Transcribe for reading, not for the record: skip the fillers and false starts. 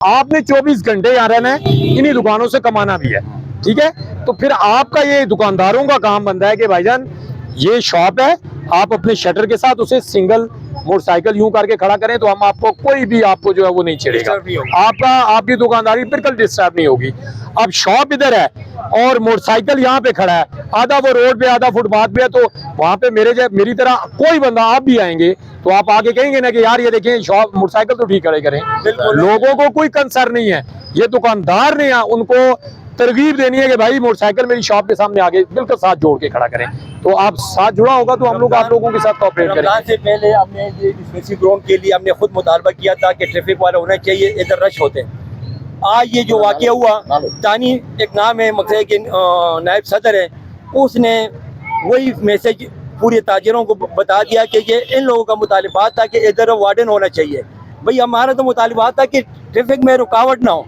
आपने 24 घंटे यहाँ रहना है, इन्हीं दुकानों से कमाना भी है, ठीक है। तो फिर आपका ये दुकानदारों का काम बनता है कि भाईजान ये शॉप है, आप अपने शटर के साथ उसे सिंगल मोटरसाइकिल यूं करके खड़ा करें तो हम आपको कोई भी आपको जो है वो नहीं छेड़ेगा, आपकी दुकानदारी बिल्कुल डिस्टर्ब नहीं होगी। अब शॉप इधर है और मोटरसाइकिल यहाँ पे खड़ा है, आधा वो रोड पे आधा फुटपाथ पे है, तो वहां पे मेरी तरह कोई बंदा, आप भी आएंगे तो आप आगे कहेंगे ना कि यार ये देखें शॉप मोटरसाइकिल तो ठीक खड़े करें। लोगों को कोई कंसर्न नहीं है, ये दुकानदार ने उनको तरगीब देनी है कि भाई मोटरसाइकिल मेरी शॉप के सामने आगे बिल्कुल साथ जोड़ के खड़ा करें। तो आप साथ जुड़ा होगा तो हम लोग आप लोगों के साथ कोऑपरेट करें। रमजान से पहले हमने ये स्पेशल ग्राउंड के लिए हमने खुद मुतालबा किया था कि ट्रैफिक वाले होना चाहिए, इधर रश होते हैं। आज ये जो वाकया हुआ, तानी एक नाम है मकसद के नायब सदर है, उसने वही मैसेज पूरे ताजिरों को बता दिया कि ये इन लोगों का मुतालिबात था कि इधर वार्डन होना चाहिए। भाई हमारा तो मुतालिबात था कि ट्रैफिक में रुकावट ना हो।